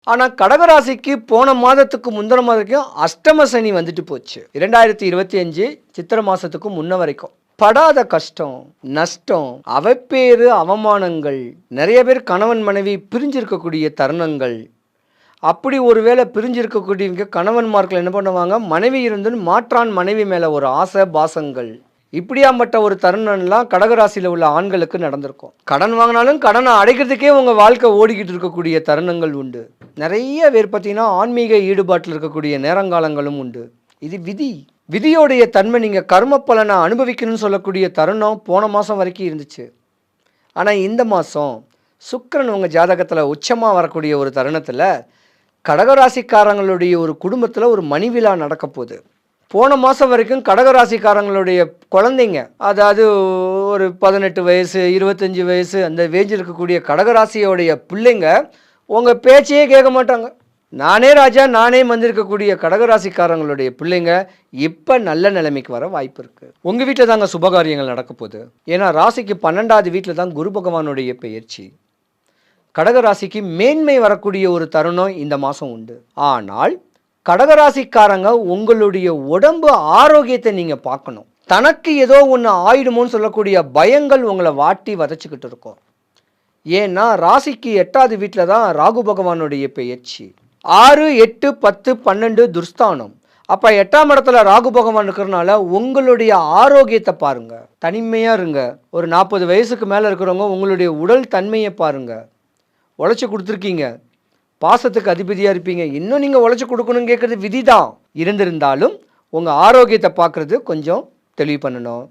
ஆனால் கடகராசிக்கு போன மாதத்துக்கு முந்தின மாதத்துக்கும் அஷ்டம சனி வந்துட்டு போச்சு. 2025 சித்திரை மாதத்துக்கு முன்ன வரைக்கும் படாத கஷ்டம், நஷ்டம், அவப்பேறு, அவமானங்கள், நிறைய பேர் கணவன் மனைவி பிரிஞ்சிருக்கக்கூடிய தருணங்கள். அப்படி ஒருவேளை பிரிஞ்சிருக்கக்கூடியவங்க கணவன்மார்கள் என்ன பண்ணுவாங்க, மனைவி இருந்துன்னு மாற்றான் மனைவி மேலே ஒரு ஆசை பாசங்கள். இப்படியாப்பட்ட ஒரு தருணம்லாம் கடகராசியில் உள்ள ஆண்களுக்கு நடந்திருக்கும். கடன் வாங்கினாலும் கடனை அடைக்கிறதுக்கே உங்கள் வாழ்க்கை ஓடிக்கிட்டு இருக்கக்கூடிய தருணங்கள் உண்டு. நிறைய பேர் பார்த்தீங்கன்னா ஆன்மீக ஈடுபாட்டில் இருக்கக்கூடிய நேரங்காலங்களும் உண்டு. இது விதி. விதியோடைய தன்மை. நீங்கள் கர்ம பலனை அனுபவிக்கணும்னு சொல்லக்கூடிய தருணம் போன மாதம் வரைக்கும் இருந்துச்சு. ஆனால் இந்த மாதம் சுக்கிரன் உங்கள் ஜாதகத்தில் உச்சமாக வரக்கூடிய ஒரு தருணத்தில் கடகராசிக்காரங்களுடைய ஒரு குடும்பத்தில் ஒரு மணி விழா நடக்க போகுது. போன மாதம் வரைக்கும் கடகராசிக்காரங்களுடைய குழந்தைங்க, அதாவது ஒரு 18 வயசு 25 வயசு அந்த வேஜ் இருக்கக்கூடிய கடகராசியோடைய பிள்ளைங்க உங்கள் பேச்சையே கேட்க மாட்டாங்க. நானே ராஜா நானே வந்திருக்கக்கூடிய கடகராசிக்காரங்களுடைய பிள்ளைங்க இப்போ நல்ல நிலைமைக்கு வர வாய்ப்பு இருக்குது. உங்கள் வீட்டில் தாங்க சுபகாரியங்கள் நடக்க போகுது. ஏன்னா ராசிக்கு 12வது வீட்டில் தான் குரு பகவானுடைய பெயர்ச்சி. கடகராசிக்கு மேன்மை வரக்கூடிய ஒரு தருணம் இந்த மாதம் உண்டு. ஆனால் கடகராசிக்காரங்க உங்களுடைய உடம்பு ஆரோக்கியத்தை நீங்கள் பார்க்கணும். தனக்கு ஏதோ ஒன்று ஆயிடுமோன்னு சொல்லக்கூடிய பயங்கள் உங்களை வாட்டி வதச்சிக்கிட்டு இருக்கும். ஏன்னா ராசிக்கு 8வது வீட்டில் தான் ராகு பகவானுடைய பெயர்ச்சி. 6, 8, 10, 12 துர்ஸ்தானம். அப்போ 8ஆம் இடத்துல ராகு பகவான் இருக்கிறனால உங்களுடைய ஆரோக்கியத்தை பாருங்க. தனிமையாக இருங்க. ஒரு 40 வயசுக்கு மேலே இருக்கிறவங்க உங்களுடைய உடல் தன்மையை பாருங்க. உழைச்சி கொடுத்துருக்கீங்க, பாசத்துக்கு அதிபதியாக இருப்பீங்க, இன்னும் நீங்கள் உழைச்சி கொடுக்கணும்னு கேட்குறது விதி தான். இருந்திருந்தாலும் உங்கள் ஆரோக்கியத்தை பார்க்குறது கொஞ்சம் தெளிவு பண்ணணும்.